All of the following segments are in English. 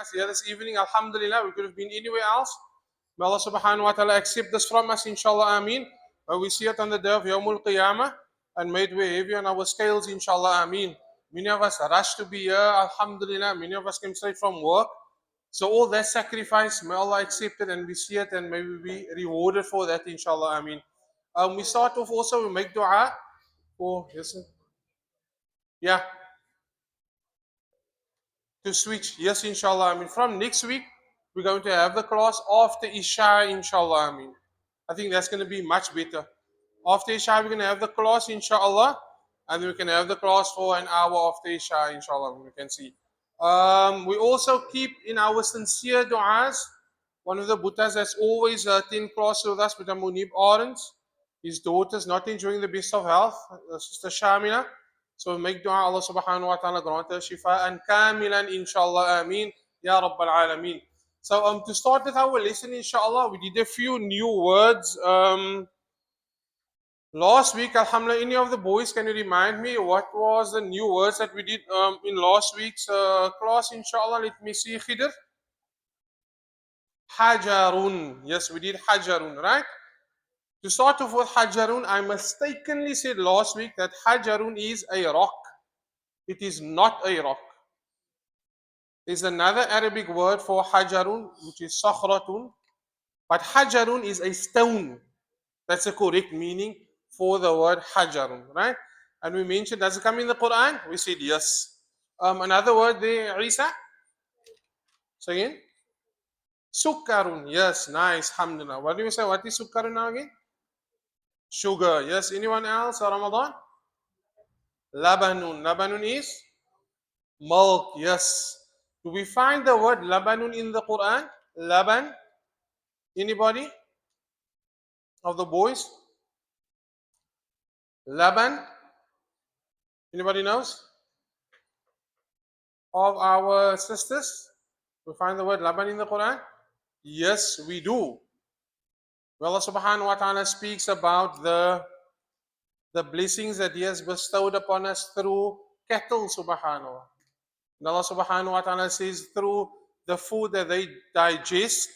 us here this evening. Alhamdulillah, we could have been anywhere else. May Allah subhanahu wa ta'ala accept this from us, inshallah, ameen. We see it on the day of Yawmul Qiyamah and may it weigh heavy on our scales, inshallah, ameen. Many of us rush to be here, alhamdulillah. Many of us came straight from work. So all that sacrifice, may Allah accept it and we see it and may we be rewarded for that, inshallah, ameen. We start off also, we make dua for, yes, sir? Yeah, to switch. Yes, inshallah. I mean, from next week, we're going to have the class after Isha, inshallah. I mean, I think that's going to be much better. After Isha, we're going to have the class, inshallah, and we can have the class for an hour after Isha, inshallah. We can see. We also keep in our sincere du'as. One of the Bhuttas that's always attend class with us, Buddha Munib Orange. His daughter's not enjoying the best of health, Sister Shamina. So make dua Allah subhanahu wa ta'ala grant her shifa and kamilan inshallah ameen ya rabbal alameen. So to start with our lesson inshallah, we did a few new words. Last week, alhamdulillah, any of the boys can you remind me what was the new words that we did in last week's class inshallah? Let me see. Khidr. Hajarun. Yes, we did hajarun, right? To start off with hajarun, I mistakenly said last week that hajarun is a rock. It is not a rock. There's another Arabic word for hajarun, which is sakhratun. But hajarun is a stone. That's the correct meaning for the word hajarun, right? And we mentioned, does it come in the Quran? We said yes. Another word there, Isa? Say again? Sukkarun. Yes, nice. Alhamdulillah. What do you say? What is sukkarun now again? Sugar. Yes. Anyone else? Ramadan? Labanun. Labanun is milk. Yes. Do we find the word labanun in the Quran? Laban? Anybody? Of the boys? Laban? Anybody knows? Of our sisters? We find the word laban in the Quran? Yes, we do. Allah subhanahu wa ta'ala speaks about the blessings that He has bestowed upon us through cattle, subhanahu. And Allah subhanahu wa ta'ala says through the food that they digest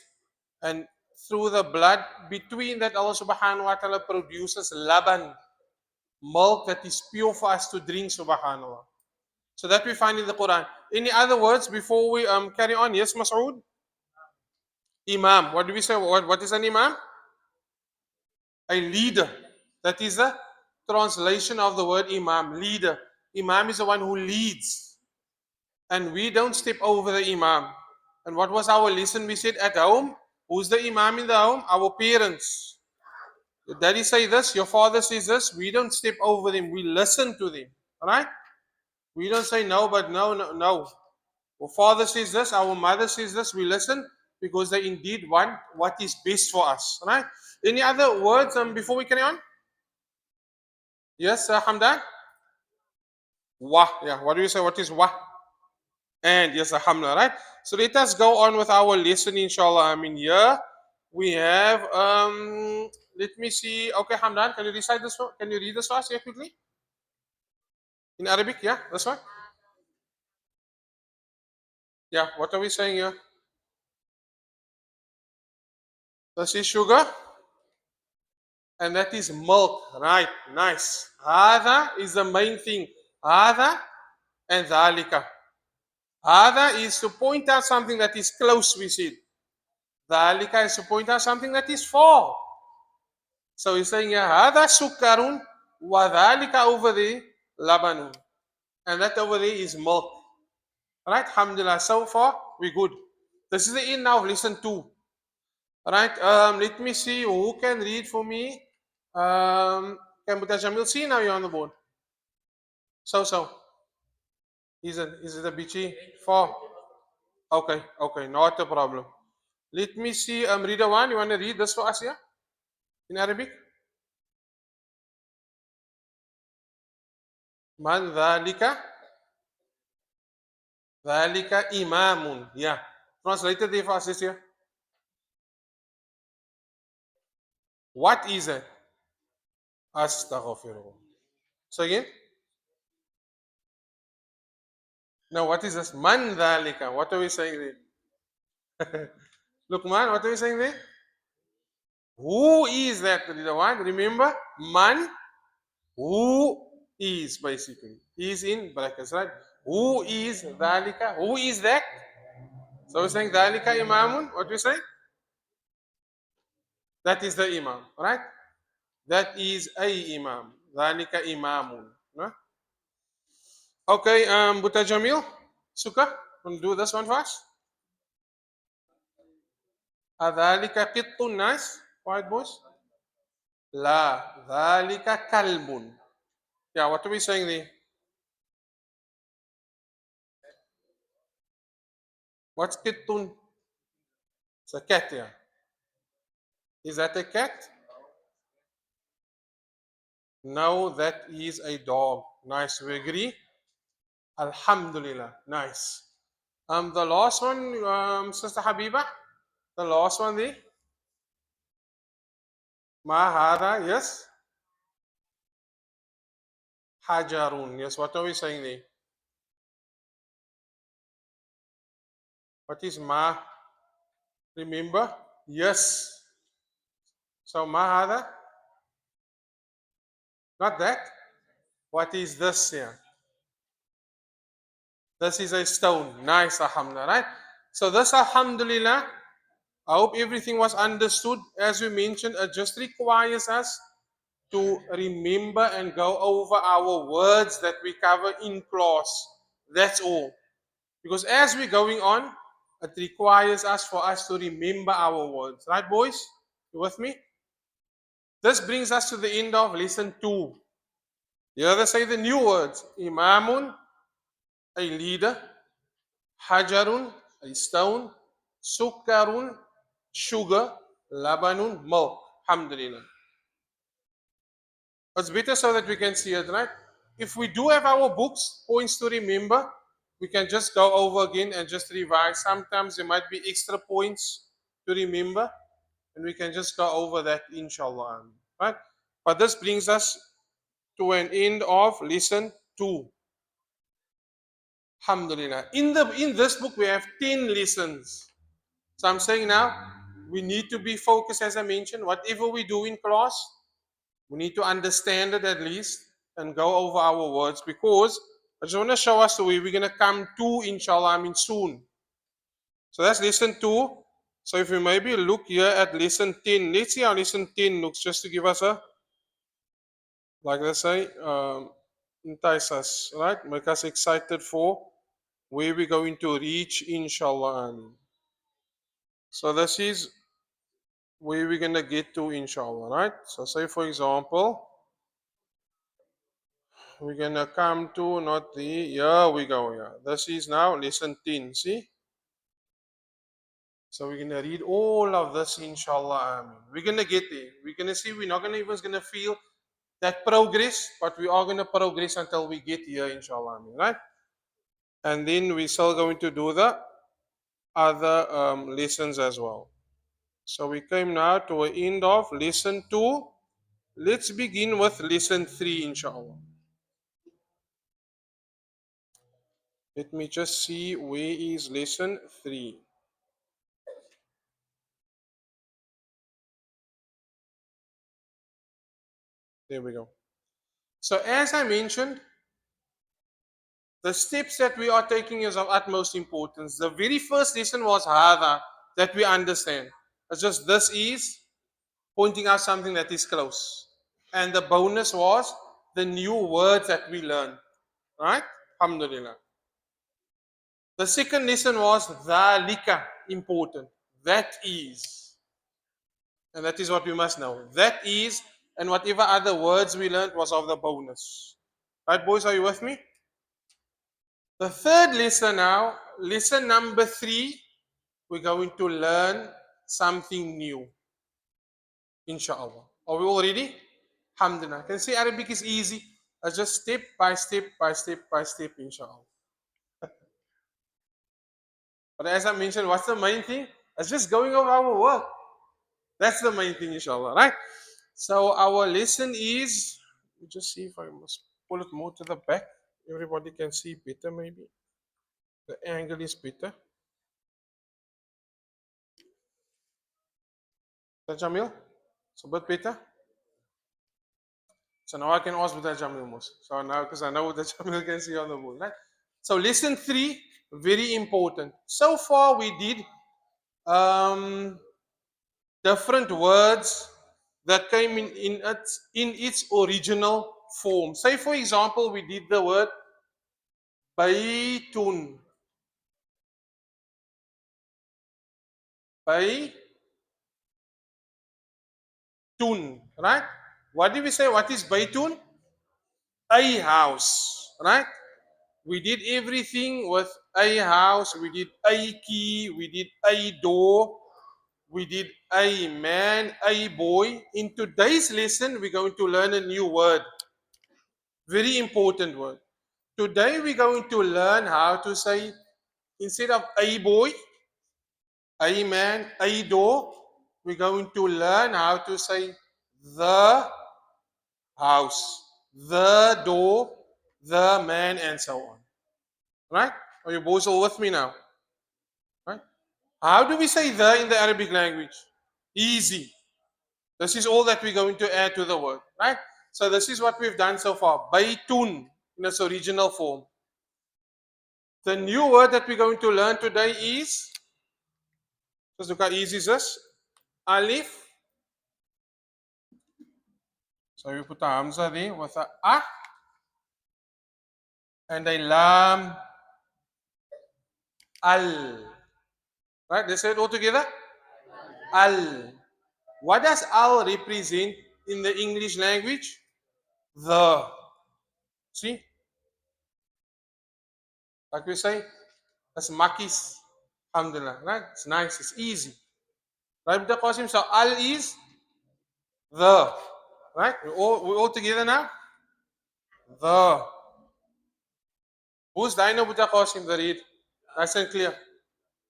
and through the blood between that Allah subhanahu wa ta'ala produces laban, milk that is pure for us to drink, subhanallah. So that we find in the Quran. Any other words before we carry on? Yes, Mas'ud? Imam. What do we say? What is an imam? A leader. That is the translation of the word imam, leader. Imam is the one who leads. And we don't step over the imam. And what was our lesson? We said at home, who's the imam in the home? Our parents. Your daddy say this, your father says this, we don't step over them, we listen to them. Alright? We don't say no, but no, no, no. Our father says this, our mother says this, we listen because they indeed want what is best for us. Alright? Any other words before we carry on? Yes, Hamdan? Wah. Yeah, what do you say? What is wah? And yes, alhamdulillah, right? So let us go on with our lesson, inshallah. I mean, here we have, let me see. Okay, Hamdan, can you recite this one? Can you read this fast here quickly? In Arabic, yeah, this one? Yeah, what are we saying here? This is sugar, and that is milk, right? Nice. Hada is the main thing. Hada and dhalika. Hada is to point out something that is close, we said. Dhalika is to point out something that is far. So he's saying, Hada sukkarun wa dhalika over there, labanun. And that over there is milk. Right? Alhamdulillah. So far, we're good. This is the end now of lesson 2. Right? Let me see who can read for me. Can Buddha Jamil see now you're on the board? So. Is it a bitchy? 4. Okay, not a problem. Let me see. Reader 1, you want to read this for us here? In Arabic? Man dhalika? Dhalika imamun. Yeah. Translated there for us this here. What is it? Astaghfirullah. So again? Now what is this? Man dhalika. What are we saying there? Luqman, what are you saying there? Who is that the one? Remember? Man, who is basically. Is in brackets, right? Who is dhalika? Who is that? So we're saying dhalika imamun. What we say? That is the imam, right? That is a imam. Dhalika imamun. No? Okay, Buta Jamil, Suka, want to do this one first? Adhalika qittun, nice. Quiet boys. La, dhalika kalbun. Yeah, what are we saying there? What's qittun? It's a cat, yeah. Is that a cat? No, that is a dog. Nice, we agree? Alhamdulillah, nice. The last one, Sister Habiba, the last one there. Ma hada, yes. Hajarun, yes. What are we saying there? What is ma? Remember? Yes. So ma hada, not that. What is this here? This is a stone. Nice, alhamdulillah, right? So this, alhamdulillah, I hope everything was understood. As we mentioned, it just requires us to remember and go over our words that we cover in class. That's all. Because as we're going on, it requires us for us to remember our words. Right, boys? You with me? This brings us to the end of lesson 2. The other say the new words. Imamun, a leader. Hajarun, a stone. Sukkarun, sugar. Labanun, milk. Alhamdulillah. It's better so that we can see it, right? If we do have our books, points to remember, we can just go over again and just revise. Sometimes there might be extra points to remember, and we can just go over that, inshallah. Right? But this brings us to an end of lesson 2. Alhamdulillah. In this book, we have 10 lessons. So I'm saying now, we need to be focused, as I mentioned. Whatever we do in class, we need to understand it at least and go over our words, because I just want to show us the way we're going to come to, inshallah, soon. So that's lesson 2. So if we maybe look here at lesson 10, let's see how lesson 10 looks, just to give us a, like they say, entice us, right? Make us excited for where we're going to reach, inshallah. So this is where we're going to get to, inshallah, right? So say, for example, we're going to come to, not the, here we go, yeah. This is now lesson 10, see? So we're going to read all of this, inshallah. We're going to get there. We're going to see, we're not going to even going to feel that progress, but we are going to progress until we get here, inshallah. Right? And then we're still going to do the other lessons as well. So we came now to an end of lesson 2. Let's begin with lesson 3, inshallah. Let me just see where is lesson 3. There we go. So as I mentioned, the steps that we are taking is of utmost importance. The very first lesson was hada, that we understand. It's just this is pointing out something that is close. And the bonus was the new words that we learned. Right? Alhamdulillah. The second lesson was dhalika, important. That is. And that is what we must know. That is, and whatever other words we learned was of the bonus. Right, boys, are you with me? The third lesson now, lesson number 3, we're going to learn something new. Inshallah. Are we all ready? Alhamdulillah. Can see Arabic is easy. It's just step by step by step by step, inshallah. But as I mentioned, what's the main thing? It's just going over our work. That's the main thing, inshallah, right? So our lesson is, let me just see if I must pull it more to the back. Everybody can see better, maybe. The angle is better. Brother Jamil? It's a bit better. So now I can ask Brother Jamil most. So now, because I know that Jamil can see on the board, right? So lesson 3, very important. So far we did um, different words that came in its original form. Say for example, we did the word baytun. Baytun, right? What did we say? What is baytun? A house, right? We did everything with a house. We did a key. We did a door. We did a man, a boy. In today's lesson, we're going to learn a new word. Very important word. Today, we're going to learn how to say, instead of a boy, a man, a door, we're going to learn how to say the house, the door, the man, and so on. Right? Are you boys all with me now? Right? How do we say the in the Arabic language? Easy. This is all that we're going to add to the word. Right? So this is what we've done so far. Baytun in its original form. The new word that we're going to learn today is, just look how easy is this. Alif. So we put a Hamza there with a and a lam al. Right? Let's say it all together. Al. What does al represent in the English language? The. See? Like we say, that's makis. Alhamdulillah. Right? It's nice. It's easy. Right, Mr. Qasim? So al is the. Right? We're all together now? The. Who's Dino Buddha Qasim the read? Nice and clear.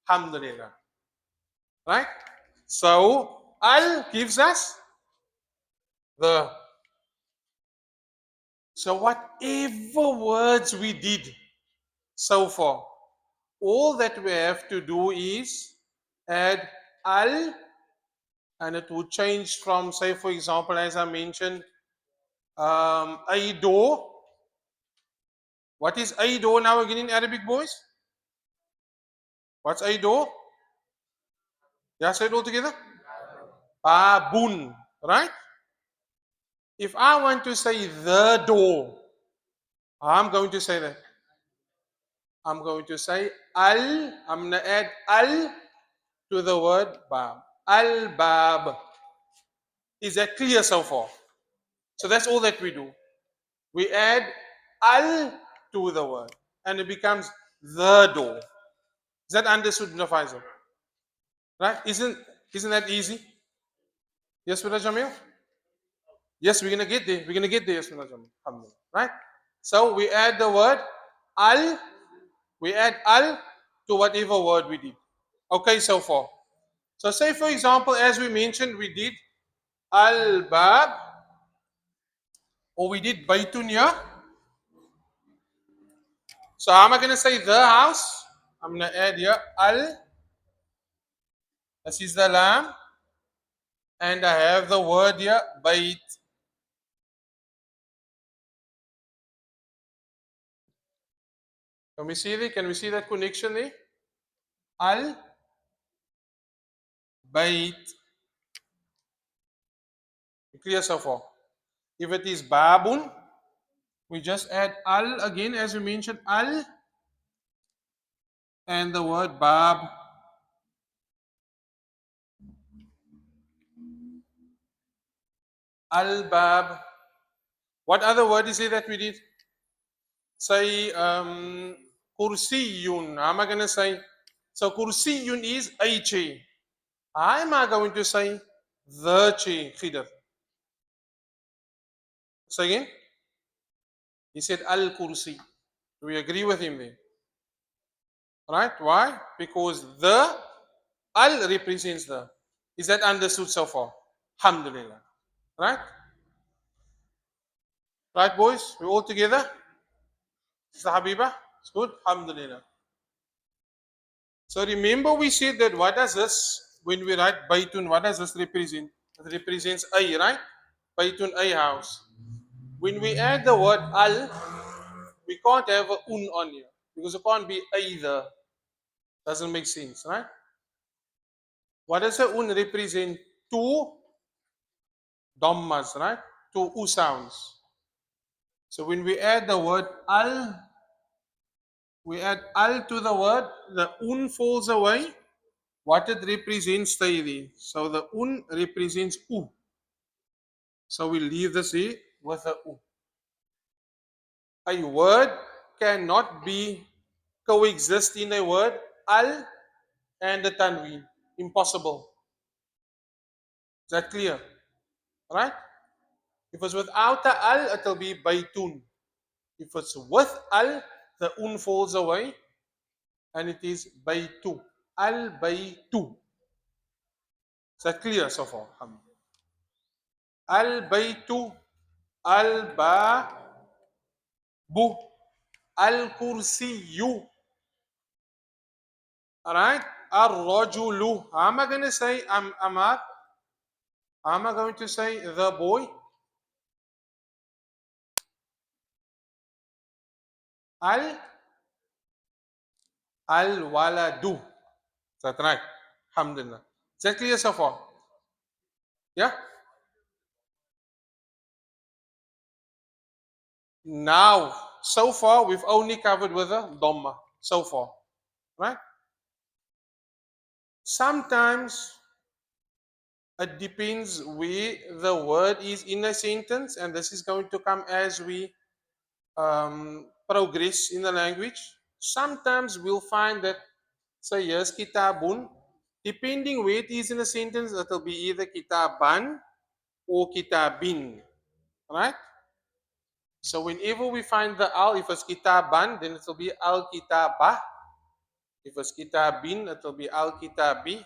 Alhamdulillah. Right? So al gives us the. So whatever words we did so far, all that we have to do is add al, and it would change from, say for example, as I mentioned, a door. What is a door now again in Arabic, boys? What's a door? Yeah, say it all together. Babun, right? If I want to say the door, I'm going to say that. I'm going to say al. I'm going to add al to the word bab. Al bab. Is that clear so far? So that's all that we do. We add al to the word, and it becomes the door. Is that understood, Mr. Faisal? Right? Isn't that easy? Yes, Mr. Jamil? Yes, we're gonna get there. We're gonna get there, yes, Mr. Jamil. Alhamdulillah. Right? So we add the word al. We add al to whatever word we did. Okay, so far. So say for example, as we mentioned, we did al bab, or we did baytunya. So how am I gonna say the house? I'm gonna add here al. This is the lamb, and I have the word here bayt. Can we see that? Can we see that connection there? Al bayt. Clear so far? If it is babun, we just add al again, as we mentioned, al and the word bab. Al bab. What other word is it that we did? Say kursiyun. How am I going to say? So kursiyun is a chair. How am I going to say the chair? Khidr. Say again. He said al kursi. Do we agree with him there? Right? Why? Because the al represents the. Is that understood so far? Alhamdulillah. Right? Right, boys? We all together? Sister Habiba? It's good? Alhamdulillah. So remember we said that what does this when we write Baitun, what does this represent? It represents a, right? Baitun, a house. When we add the word al, we can't have a un on here because it can't be either. Doesn't make sense, right? What does a un represent? Two dhammas, right? Two u sounds. So when we add the word al, we add al to the word, the un falls away. What it represents stay there. So the un represents u. So we leave this here with a u. A word cannot be coexist in a word al and the tanween. Impossible. Is that clear? Right? If it's without the al, it'll be baytun. If it's with al, the un falls away and it is baytu. Al baytu. Is that clear so far? Al baytu, al ba bu, al kursiyu. Alright? Ar rajulu. How am I going to say Amar? How am I going to say the boy? Al al waladu. Is that right? Alhamdulillah. Is that clear so far? Yeah? Now, so far, we've only covered with a Dhamma. So far. Right? Sometimes it depends where the word is in a sentence, and this is going to come as we progress in the language. Sometimes we'll find that, say, yes, kitabun, depending where it is in a sentence, it'll be either kitaban or kitabin. Right? So whenever we find the al, if it's kitaban, then it will be al kitabah. If it's kitabin, it will be al kitabi.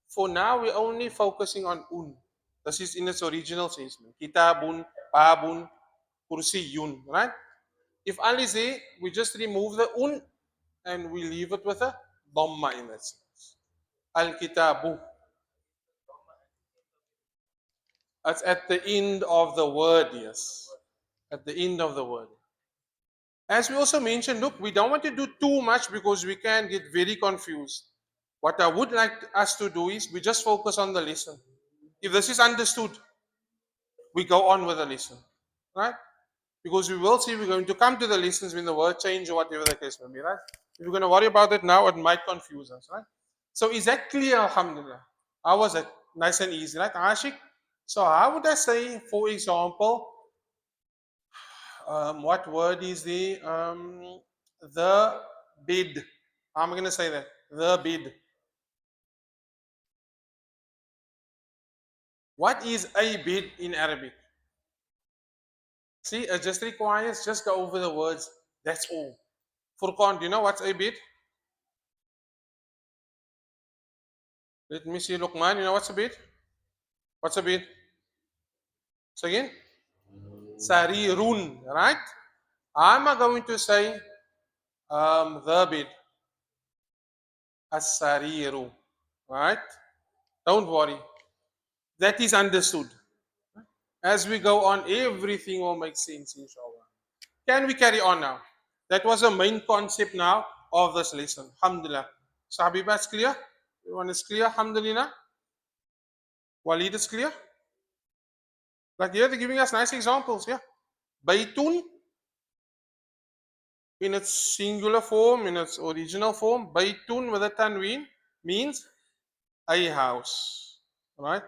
For now, we're only focusing on un. This is in its original sense. Kitabun, babun, kursiyun, right? If al is there, we just remove the un and we leave it with a dhamma in that sense. Al kitabu. That's at the end of the word, yes. At the end of the word. As we also mentioned, look, we don't want to do too much because we can get very confused. What I would like us to do is we just focus on the lesson. If this is understood, we go on with the lesson, right? Because we will see we're going to come to the lessons when the word change or whatever the case may be, right? If we're going to worry about it now, it might confuse us, right? So is that clear, alhamdulillah? How was it? Nice and easy, right? Ashik? So how would I say, for example, what word is the bid? How am I going to say that? The bid. What is a bid in Arabic? See, it just requires just go over the words. That's all. Furqan, do you know what's a bid? Let me see, Luqman, you know what's a bid? What's a bid? So again, sarirun, right? I'm going to say the bid. As-sariru, right? Don't worry. That is understood. As we go on, everything will make sense, inshallah. Can we carry on now? That was the main concept now of this lesson. Alhamdulillah. So Habiba, it's clear? Everyone is clear? Alhamdulillah. Walid is clear? Like here they're giving us nice examples, yeah. Baitun in its singular form, in its original form, Baitun with a tanween means a house. Right?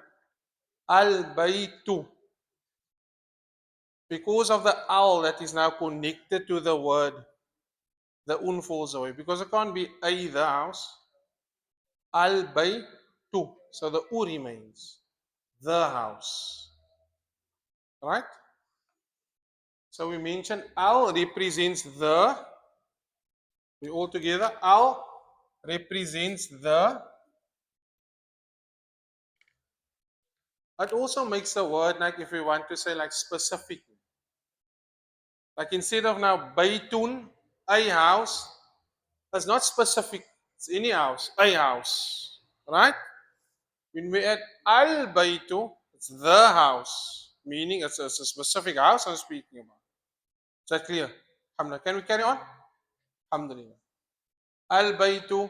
Al Baitu. Because of the al that is now connected to the word, the un falls away. Because it can't be a the house. Al Baitu. So the u remains. The house. Right? So we mentioned al represents the. We all together. Al represents the. It also makes the word like if we want to say like specific. Like instead of now Baitun, a house, that's not specific. It's any house, a house. Right? When we add al baytu, it's the house, meaning it's a specific house I'm speaking about. Is that clear? Alhamdulillah. Can we carry on? Alhamdulillah. Al baytu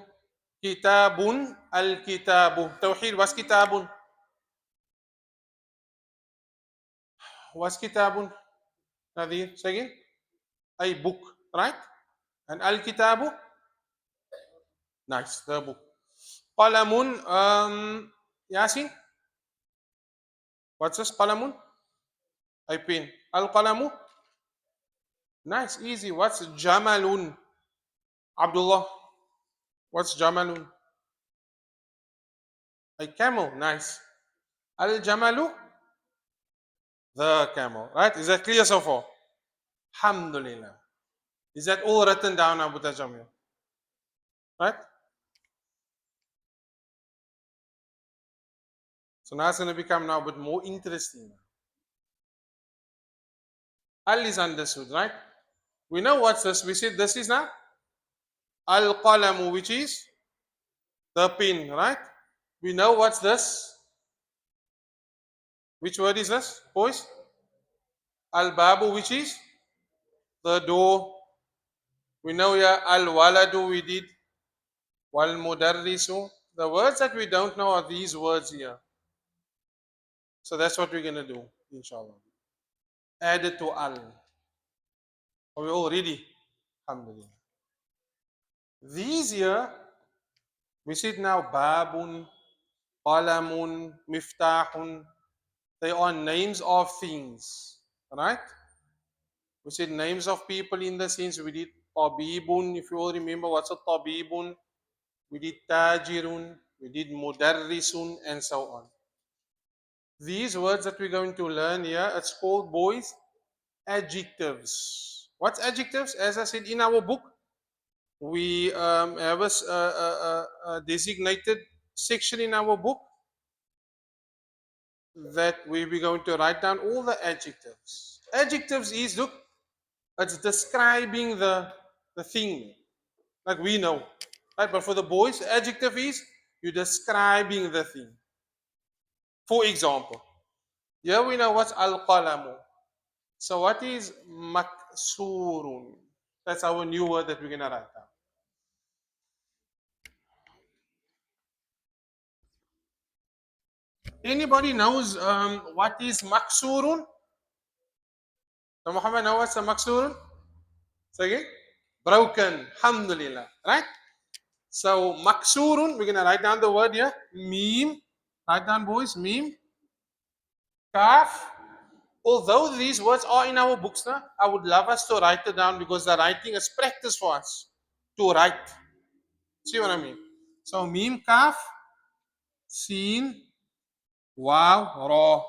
kitabun al kitabu. Tawheed, what's kitabun? What's kitabun? Nadir, say again. A book, right? And al kitabu? Nice, the book. Qalamun, Yasin, what's this? Qalamun? I pen. Al qalamu? Nice, easy. What's jamalun? Abdullah, what's jamalun? A camel, nice. Al jamalu? The camel, right? Is that clear so far? Alhamdulillah. Is that all written down, Abu Tajamil? Right? So now it's going to become now a bit more interesting. Al is understood, right? We know what's this. We said this is now al qalamu, which is the pen, right? We know what's this. Which word is this, boys? Al babu, which is the door. We know yeah, al waladu, we did. Wal mudarrisu. The words that we don't know are these words here. So that's what we're going to do, inshallah. Add it to al. Are we all ready? Alhamdulillah. These here, we see it now, babun, qalamun, miftahun. They are names of things, right? We said names of people in the sense we did tabibun, if you all remember what's a tabibun. We did tajirun, we did mudarrisun, and so on. These words that we're going to learn here, it's called, boys, adjectives. What's adjectives? As I said in our book, we have a designated section in our book that we're going to write down all the adjectives. Adjectives is, look, it's describing the thing, like we know, right? But for the boys, adjective is you're describing the thing. For example, here we know what's al-qalamu. So what is maksurun? That's our new word that we're going to write down. Anybody knows what is maksurun? So Muhammad knows what's a maksurun? Say again? Broken. Alhamdulillah. Right? So maksurun, we're going to write down the word here. Meme. Write down, boys. Meme. Kaf. Although these words are in our books now, I would love us to write it down because the writing is practice for us to write. See what I mean? So meme, kaf, sin, wow, raw,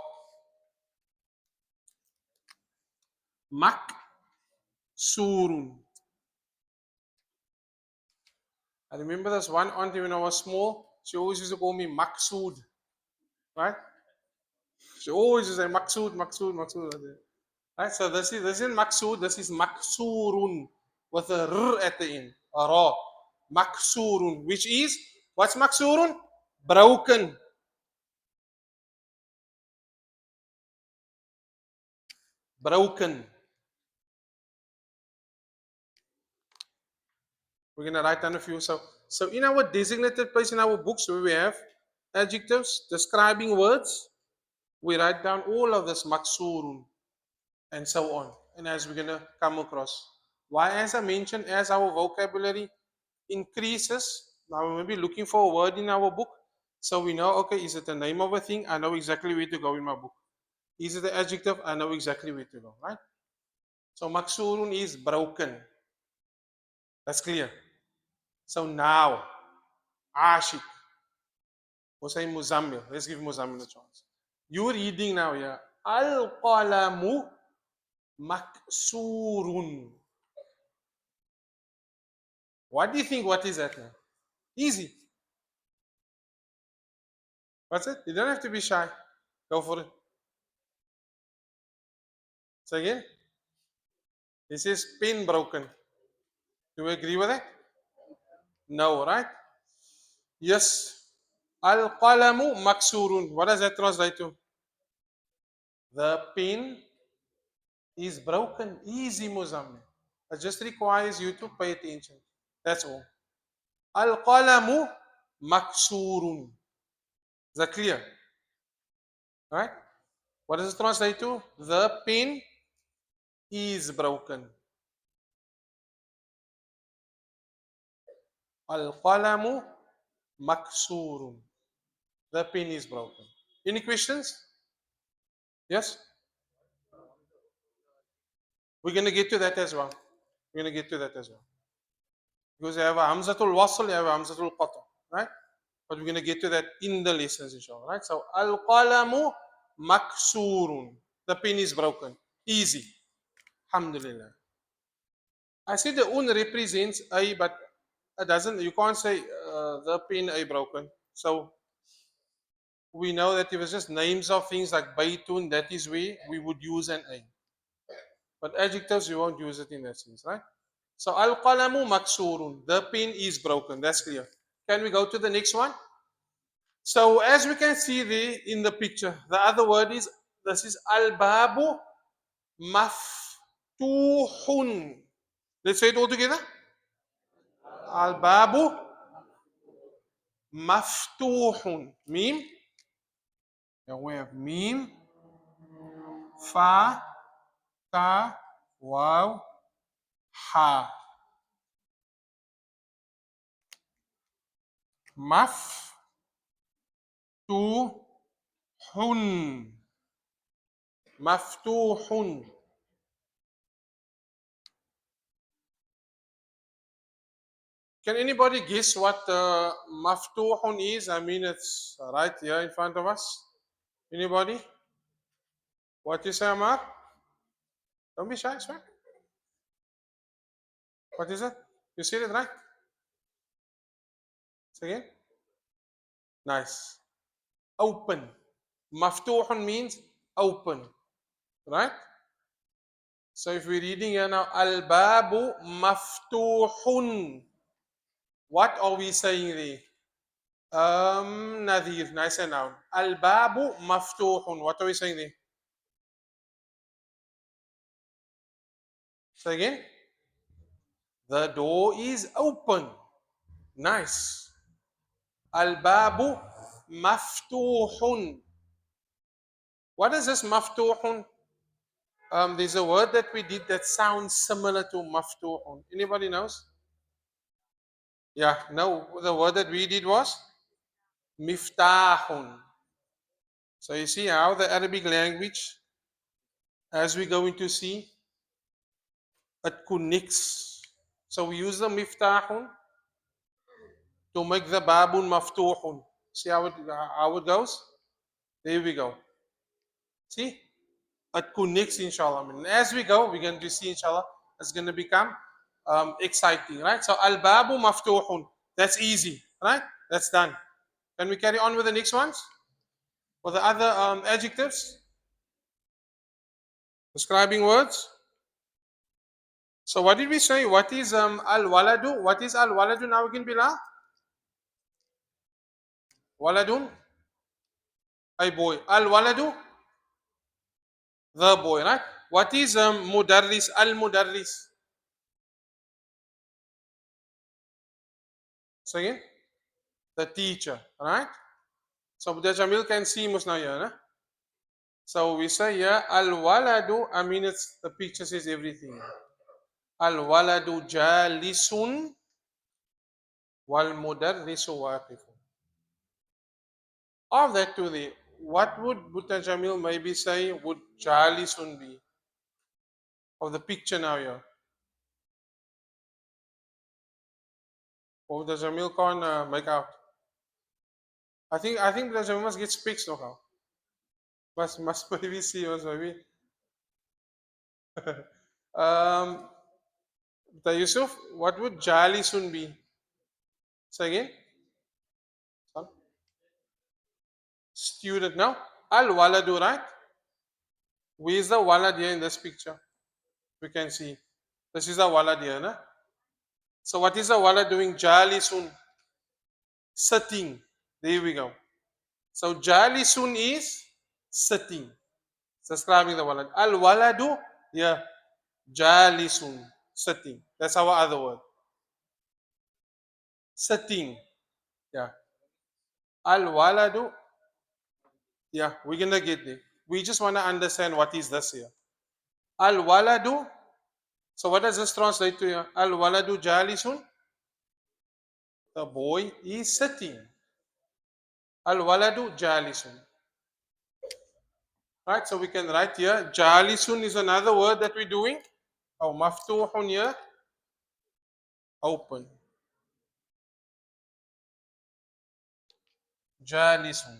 mak, surun. I remember this one auntie when I was small. She always used to call me Maksud, right? She always used to say Maksud, Maksud, Maksud. Right? So this isn't Maksud, this is Maksurun with a R at the end, a Ra. Maksurun, which is, what's Maksurun? Broken. Broken. We're going to write down a few. So in our designated place in our books where we have adjectives describing words, we write down all of this Maksurun and so on. And as we're going to come across. Why, as I mentioned, as our vocabulary increases, now we may be looking for a word in our book. So we know, okay, is it the name of a thing? I know exactly where to go in my book. Is it the adjective? I know exactly where to go, right? So maksurun is broken. That's clear. So now, Ashik. We'll say Muzammil. Let's give Muzammil a chance. You're reading now, yeah. Al-qalamu maksurun. What do you think? What is that now? Easy. What's it? You don't have to be shy. Go for it. Say again. This is pin broken. Do you agree with that? No, right? Yes. Al-qalamu maksurun. What does that translate to? The pen is broken. Easy, Muzammil. It just requires you to pay attention. That's all. Al-qalamu maksurun. Is that clear? Right? What does it translate to? The pen is broken. Al-qalamu maksurun. The pen is broken. Any questions? Yes? We're going to get to that as well. We're going to get to that as well. Because you have a Hamzatul Wasl, you have a Hamzatul Qata. Right? But we're going to get to that in the lessons, inshallah. Right? So, Al-qalamu maksurun. The pen is broken. Easy. Alhamdulillah. I said the un represents a, but it doesn't, you can't say the pen a broken. So, we know that if it's just names of things like baytun, that is where we would use an a. But adjectives, you won't use it in that sense, right? So al-qalamu maksurun. The pen is broken. That's clear. Can we go to the next one? So as we can see there in the picture, the other word is, this is al-babu maftuhun. Let's say it all together. Al-babu maftuhun. Meme. Now we have meme, fa, ta, waw, ha. Maftuhun. Maftuhun. Can anybody guess what maftuhun is? I mean, it's right here in front of us. Anybody? What is Amar? Don't be shy, sir. What is it? You see it right? Say again. Nice. Open. Maftuhun means open. Right? So if we're reading here now, al-babu maftuhun. What are we saying there? Nadir, nice and noun. Al-babu maftuhun. What are we saying there? Say again. The door is open. Nice. Al-babu maftuhun. What is this maftuhun? There's a word that we did that sounds similar to maftuhun. Anybody knows? Yeah, no, the word that we did was miftahun. So you see how the Arabic language, as we're going to see, it connects. So we use the miftahun to make the babun maftuhun. See how it goes? There we go. See? It connects, inshallah. I mean, as we go, we're going to see, inshallah, it's going to become exciting, right? So, al-babu maftuhun. That's easy, right? That's done. Can we carry on with the next ones? For the other adjectives? Describing words? So, what did we say? What is al-waladu? What is al-waladu now again, Bilal? Waladun? A boy. Al-waladu? The boy, right? What is mudarris? Al-mudarris? So again? The teacher, right? So Buddha Jamil can see Musnaya, nah? So we say here, al-waladu, I mean it's the picture says everything. Al-waladu jalisun wal mudarrisu waqifun. Of that to the, what would Buddha Jamil maybe say would jalisun be? Of the picture now here. Or Buddha Jamil can't make out. I think Buddha Jamil must get speaks now. Must maybe see, must maybe. um, the Yusuf, what would jalisun be? Say again. Son? Student. Now, al waladu, right? Where is the walad here in this picture? We can see. This is the walad here, na? So, what is the walad doing? Jalisun. Sitting. There we go. So jalisun is sitting. Describing the walad. Al waladu, yeah, jalisun, sitting. That's our other word. Sitting. Yeah. Al waladu, yeah, we're gonna get there. We just want to understand what is this here. Al waladu. So what does this translate to here? Al waladu jalisun. The boy is sitting. Al waladu jalisun. Right, so we can write here. Jalisun is another word that we're doing. Oh, maftuhun here. Open. Jalisun.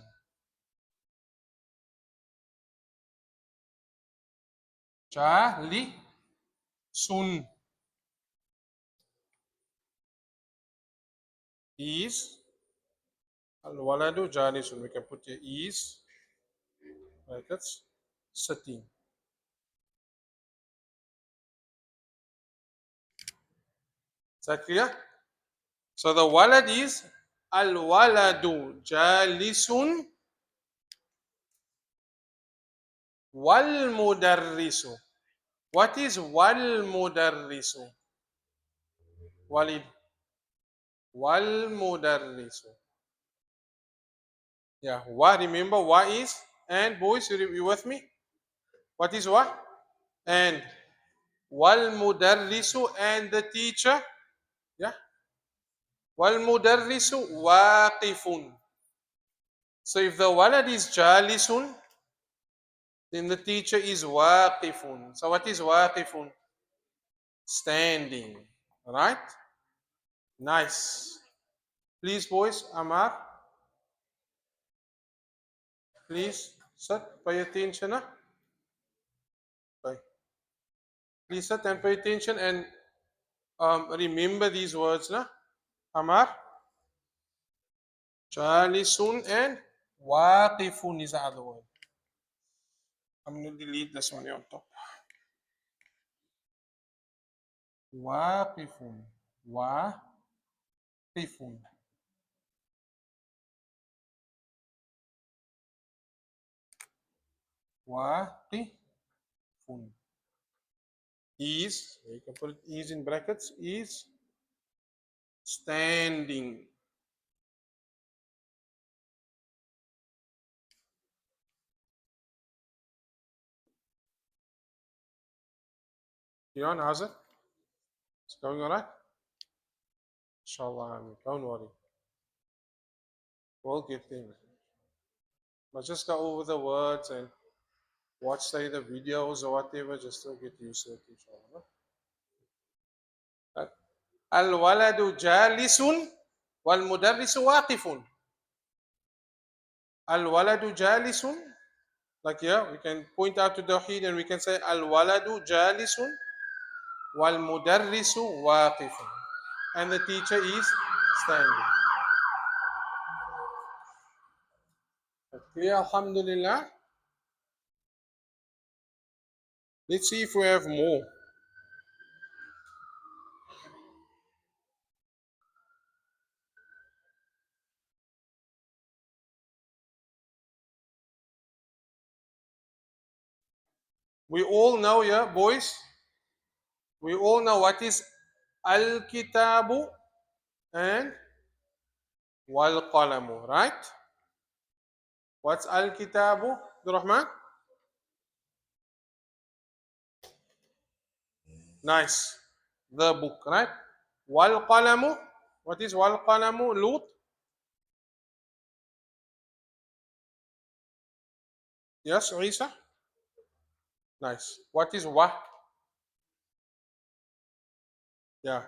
Jalisun is al waladu jalisun. We can put here is, right? That's sitting. Is that clear? So the walad is al waladu jalisun wal mudarrisu. What is wal mudarrisu? Walid. Wal mudarrisu. Yeah. Wa, remember, wa is, and boys, you with me? What is wa? And wal mudarrisu, and the teacher. Yeah. Wal mudarrisu waqifun. So if the walad is jalisun, then the teacher is waqifun. So what is waqifun? Standing. Right? Nice. Please, boys, Amar, please sit, pay attention. Okay. Please sit and pay attention and remember these words. Amar, jalisun, and waqifun is the other word. I'm going to delete this one here on top. Waqifun. Waqifun. Waqifun. Is, you can put it is in brackets, is standing. Dion, how's it? It's going all right? Inshallah, don't worry. We'll get there. But just go over the words and watch, say, the videos or whatever, just to get used to it, inshallah. Al waladu jalisun wal mudarrisu waqifun. Al waladu jalisun. Like here, we can point out to the Tawheed and we can say al waladu jalisun wal mudarrisu waqifun. And the teacher is standing. Okay, alhamdulillah. Let's see if we have more. We all know, yeah, boys. We all know what is al-kitabu and wal-qalamu, right? What's al-kitabu, Rahman? Nice. The book, right? Wal-qalamu. What is wal-qalamu? Lut? Yes, Isa? Nice. What is wa? Yeah.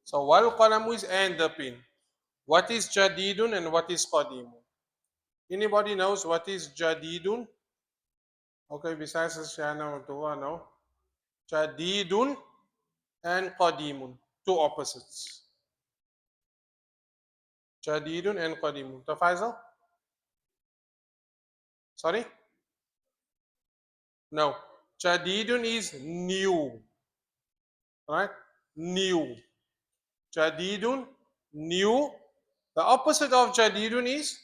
So wal-qalamu is and the pen. What is jadidun and what is qadimun? Anybody knows what is jadidun? Okay, besides Shana or Dua, no. Jadidun and qadimun. Two opposites. Jadidun and qadimun. Tafaisal? Sorry? No. Jadidun is new. Right? New. Jadidun, new. The opposite of jadidun is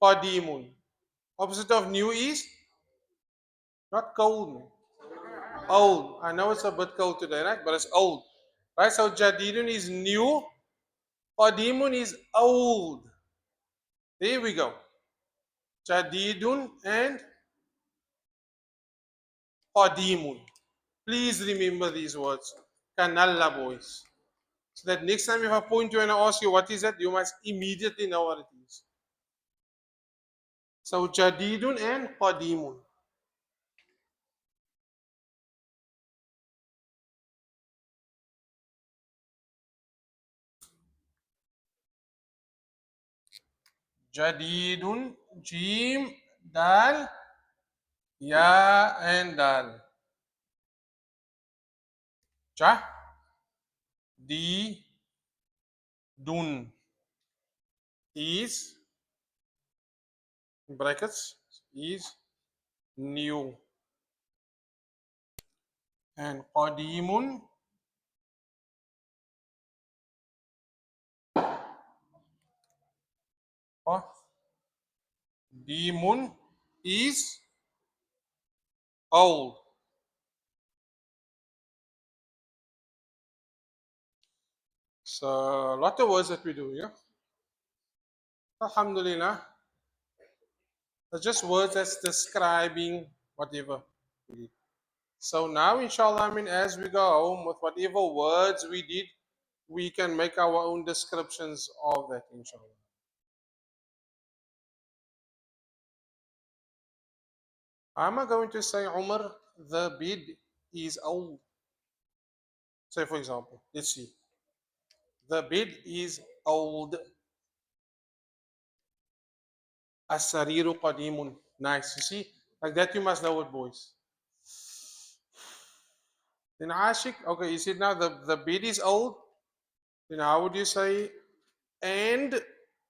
Qadimun. Opposite of new is not cold. Old. I know it's a bit cold today, right? But it's old. Right? So Jadidun is new. Qadimun is old. There we go. Jadidun and Qadimun. Please remember these words. Kanalla, boys. So that next time if I point you and I ask you what is that, you must immediately know what it is. So Jadidun and Qadimun. Jadidun, Jim, Dal, Ya and Dal. Ja, Di, Dun is, brackets, is new. And Qadimun, Qadimun is old. So a lot of words that we do, yeah. Alhamdulillah. They're just words that's describing whatever. So now, inshallah, I mean, as we go home with whatever words we did, we can make our own descriptions of that, inshallah. I'm not going to say, Umar, the bed is old. Say, for example, let's see. The bed is old. As-sariru qadimun. Nice. You see? Like that, you must know it, boys. Then Ashik, okay, you see now the bed is old. Then how would you say, and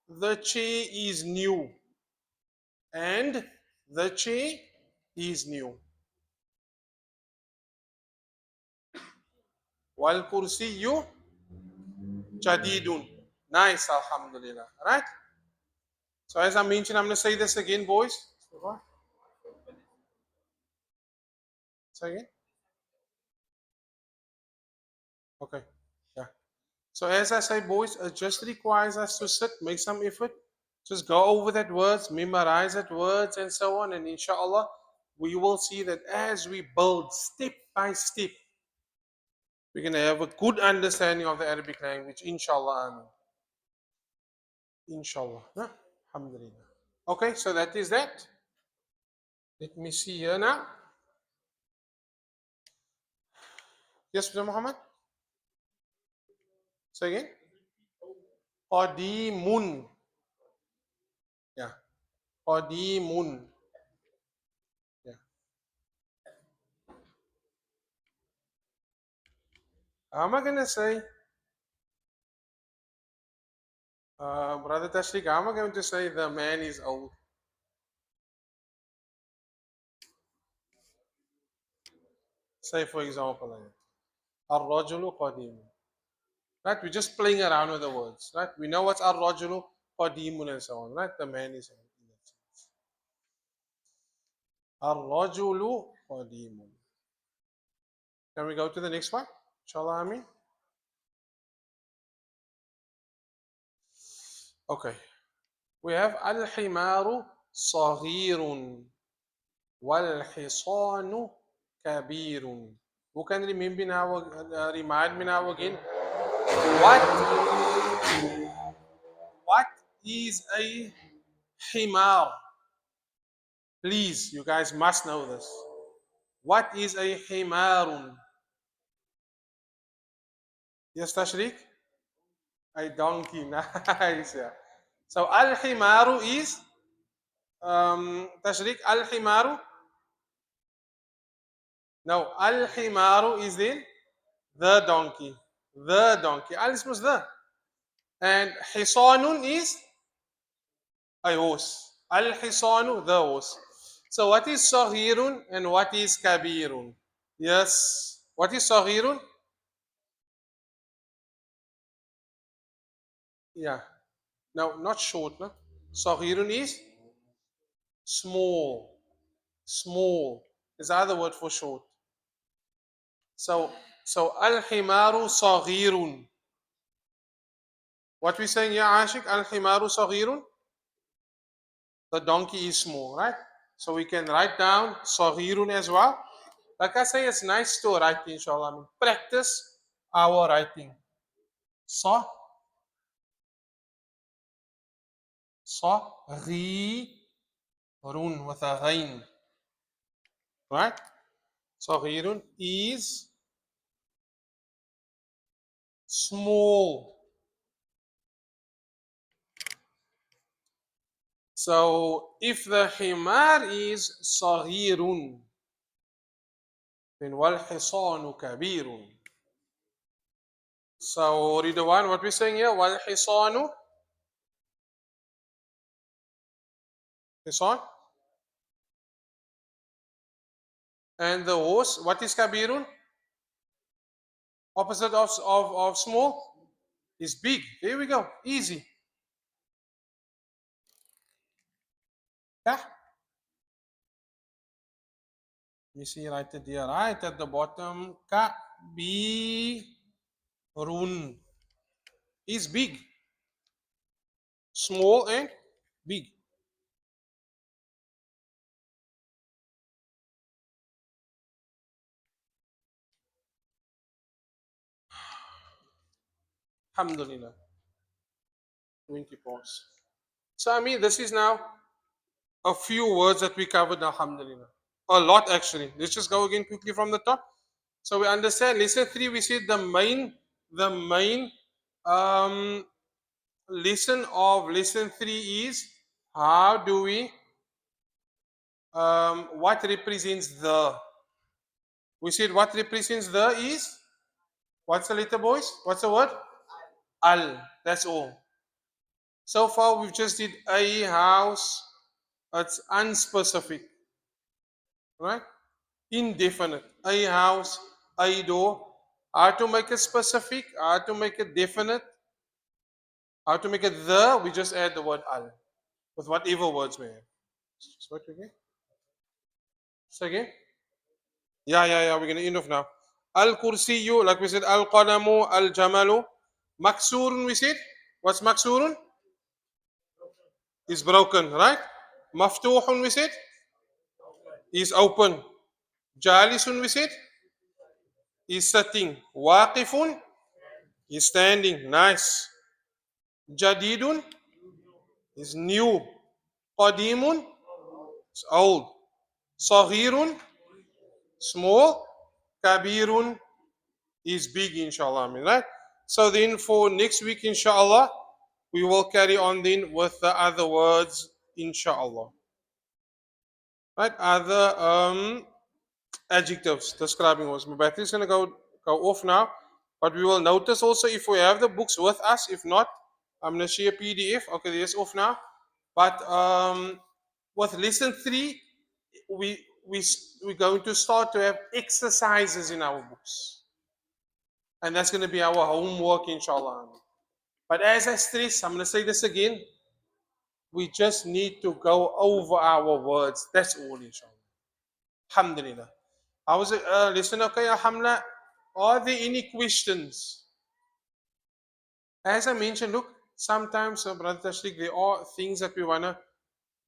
the chair is new? And the chair is new. Wal kursiyu jadidun. Nice, alhamdulillah. Right? So as I mentioned, I'm going to say this again, boys. Say again. Okay. Yeah. So as I say, boys, it just requires us to sit, make some effort, just go over that words, memorize that words, and so on. And inshallah, we will see that as we build step by step, we're going to have a good understanding of the Arabic language. Inshallah, amin. Inshallah. Yeah? Alhamdulillah. Okay, so that is that. Let me see here now. Yes, Mr. Muhammad? Say again. Qadimun. Yeah. Qadimun. Yeah. How am I going to say, Brother Tashrik, how am I going to say the man is old? Say, for example, Ar-Rajulu Qadimun. Right? We're just playing around with the words. Right? We know what's Ar-Rajulu Qadimun and so on. Right? The man is old. Ar-Rajulu Qadimun. Can we go to the next one? Inshallah, Amin. Okay. We have Al-Himaru Saghirun Wal-Hisanu Kabirun. Who can remember now, remind me now again? What is a himar? Please, you guys must know this. What is a himarun? Yes, Tashrik? A donkey. Nice. Yeah. So al-himaru is Tashrik, al-himaru. No, al-himaru is the donkey. The donkey. Al was the. And hisanun is a horse. Al-hisanu, the horse. So what is saghirun and what is kabirun? Yes. What is saghirun? Yeah. Now, not short, no? Saghirun is Small. Small is the other word for short. So, al-himaru saghirun. What we saying here, Ashik? Al-himaru saghirun. The donkey is small, right? So we can write down saghirun as well. Like I say, it's nice to write, inshallah. I mean, practice our writing. Sa, saghirun with a ghain, right? Saghirun is small. So if the himar is saghirun, then wal hisanu kabirun. So read the one, what we're saying here, wal hisanu, hisan, and the horse, what is kabirun? Opposite of small is big. There we go, easy. Yeah. You see right there, right at the bottom, kabirun is big, small and big. Alhamdulillah. 20 pause. So I mean, this is now a few words that we covered, alhamdulillah. A lot actually. Let's just go again quickly from the top. So we understand lesson 3, we said the main um, lesson of lesson 3 is how do we what represents the. We said what represents the is, what's the letter, boys? What's the word? Al. That's all. So far we've just did a house. It's unspecific, right? Indefinite. A house, a door. How to make it specific, how to make it definite, how to make it the, we just add the word al with whatever words we have. So what again? Say again? Yeah. We're gonna end off now. Al kursiyu, like we said, al qalamu, al jamalu. Maksurun, we said. What's maksurun? Is broken, right? Maftuhun, we said. Is open. Jalisun, we said. Is sitting. Waqifun is standing. Nice. Jadidun is new. Qadimun is old. Saghirun small. Kabirun is big, inshallah. Right? So then for next week, inshallah, we will carry on then with the other words, inshallah. Right? Other adjectives describing words. My battery is gonna go off now. But we will notice also if we have the books with us. If not, I'm gonna share PDF. Okay, there's off now. But with lesson 3, we we we're going to start to have exercises in our books, and that's going to be our homework, inshallah. But as I stress, I'm going to say this again: we just need to go over our words. That's all, inshallah. Alhamdulillah. I was listen, okay, alhamdulillah. Are there any questions? As I mentioned, look, sometimes, Brother Tashrik, there are things that we wanna.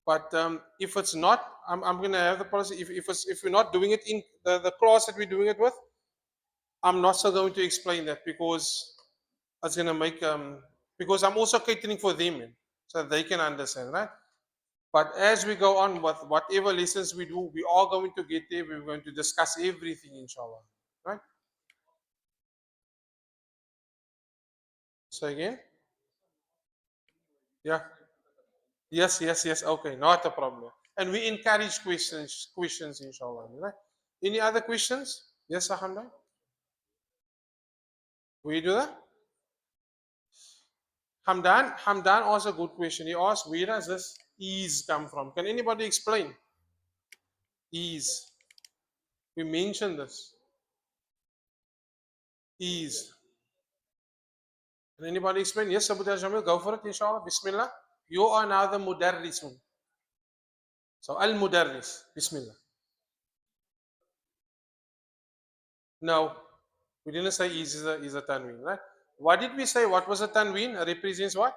But if it's not, I'm going to have the policy. If we're not doing it in the class that we're doing it with, I'm not so going to explain that because it's going to make because I'm also catering for them, so they can understand, right? But as we go on with whatever lessons we do, we are going to get there. We're going to discuss everything, inshallah, right? So again, yeah, yes. Okay, not a problem. And we encourage questions, inshallah, right? Any other questions? Yes, Alhamdulillah. We do that? Hamdan asked a good question. He asked, where does this ease come from? Can anybody explain? Ease. We mentioned this. Ease. Can anybody explain? Yes, Abu Jamil, go for it, inshallah. Bismillah. You are now the mudarrisun. So al-mudarris. Bismillah. No, we didn't say is a tanween, right? What did we say? What was a tanween? It represents what?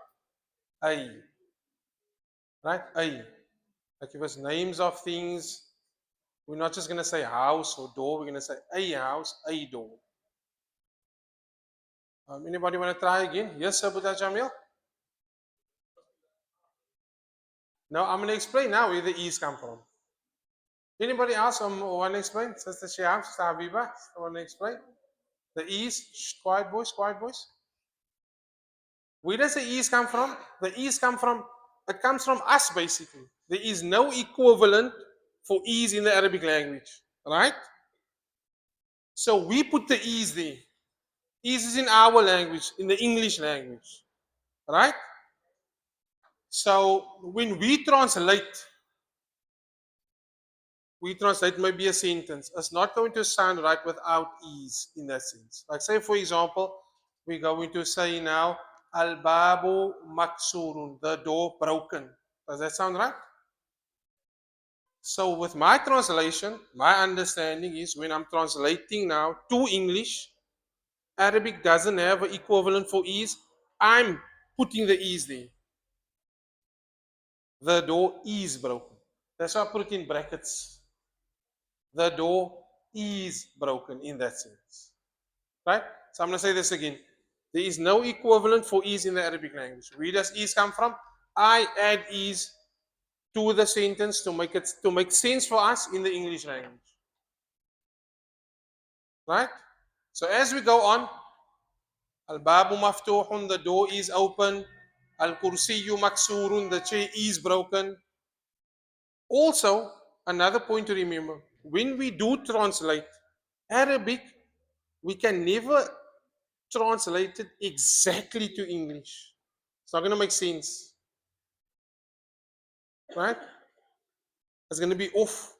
Ay, right? Ay. Like it was names of things. We're not just going to say house or door. We're going to say a house, a door. Anybody want to try again? Yes, Abu Jamil? No, I'm going to explain now where the E's come from. Anybody else want to explain? Sister Shihab, Sister Habiba, want to explain? The E's, quiet boys, quiet boys. Where does the E's come from? The E's come from, it comes from us basically. There is no equivalent for E's in the Arabic language, right? So we put the E's there. E's is in our language, in the English language, right? So when we translate maybe a sentence. It's not going to sound right without ease in that sense. Like say for example, we're going to say now, Al-babu maksurun, the door broken. Does that sound right? So with my translation, my understanding is when I'm translating now to English, Arabic doesn't have an equivalent for ease. I'm putting the ease there. The door is broken. That's why I put it in brackets. The door is broken in that sense. Right? So I'm going to say this again. There is no equivalent for ease in the Arabic language. Where does ease come from? I add ease to the sentence to make sense for us in the English language. Right? So as we go on, Al-babu maftuhun, the door is open. Al-kursiyu maksurun, the chair is broken. Also, another point to remember, when we do translate Arabic, we can never translate it exactly to English. It's not going to make sense, right? It's going to be off.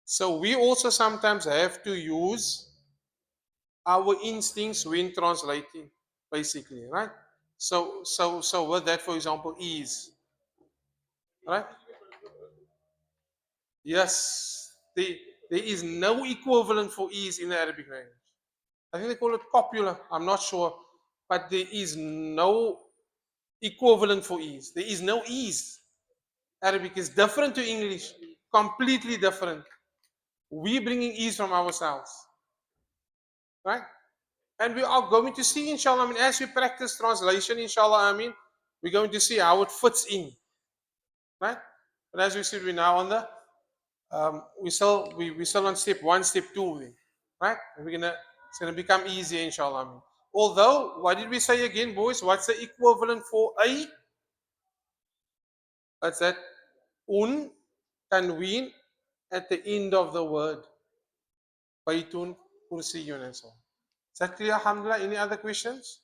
So we also sometimes have to use our instincts when translating, basically, right? So with that, for example, is, right? Yes, there is no equivalent for is in the Arabic language. I think they call it copula. I'm not sure, but there is no equivalent for is. There is no is. Arabic is different to English, completely different. We bringing ease from ourselves, right? And we are going to see, inshallah, I mean, as we practice translation, inshallah, I mean, we're going to see how it fits in, right? But as we said, we're now on the, we still on step one, step two, right? And it's gonna become easier, inshallah. I mean. Although, what did we say again, boys? What's the equivalent for a? That's that tanween at the end of the word. Baitun, kursiyun, and so on. Is that clear, alhamdulillah? Any other questions?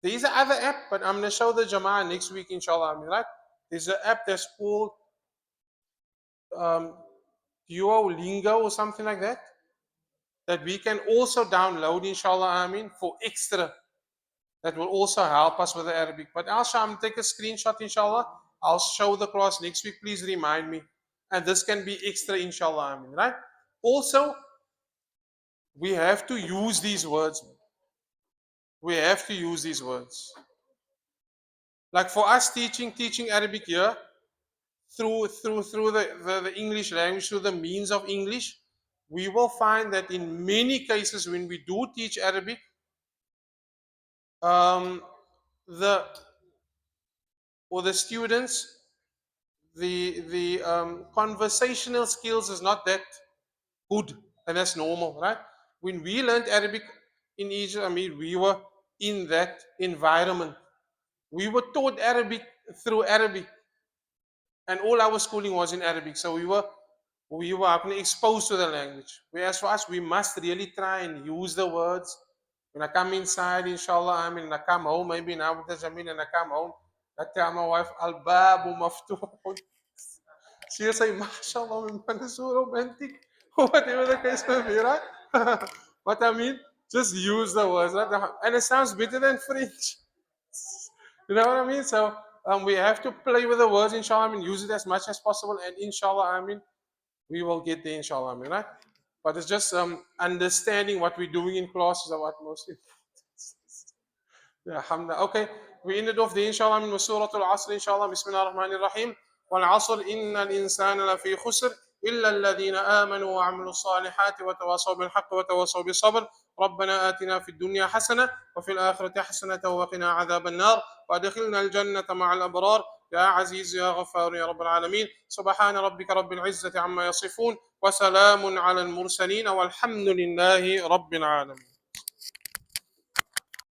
There is another app, but I'm going to show the Jama'ah next week, inshallah. I mean, right? There's an app that's called um, Duolingo or something like that, that we can also download, inshallah, I mean, for extra. That will also help us with the Arabic. But also, I'm take a screenshot, inshallah. I'll show the class next week. Please remind me. And this can be extra, inshallah, I mean, right? Also, we have to use these words. We have to use these words. Like for us teaching Arabic here, through the English language, through the means of English, we will find that in many cases when we do teach Arabic, the students, the conversational skills is not that good, and that's normal, right? When we learned Arabic in Egypt, I mean, we were in that environment. We were taught Arabic through Arabic, and all our schooling was in Arabic. So we were exposed to the language. Whereas for us, we must really try and use the words. When I come inside, inshallah, I mean, I come home, maybe now with the Jamil, and I come home, I tell my wife, Al-babu maftuh. She'll say, MashaAllah, man, is so romantic. Whatever the case may be, right? But I mean, just use the words, right? And it sounds better than French. You know what I mean? So We have to play with the words, inshallah. I mean, use it as much as possible, and inshallah, I mean, we will get there, inshallah. I mean, right? But it's just understanding what we're doing in class is what most يا حمد. Okay, we ended off the inshallah من سورة العصر inshallah. بسم الله الرحمن الرحيم. والعصر إن الإنسان لفي خسر إلا الذين آمنوا وعملوا الصالحات وتواصوا بالحق وتواصوا بالصبر. ربنا آتنا في الدنيا حسنة وفي الآخرة حسنة وقنا عذاب النار وأدخلنا الجنة مع الأبرار يا عزيز يا غفار يا رب العالمين. سبحان ربك رب العزة عما يصفون وسلام على المرسلين والحمد لله رب العالمين.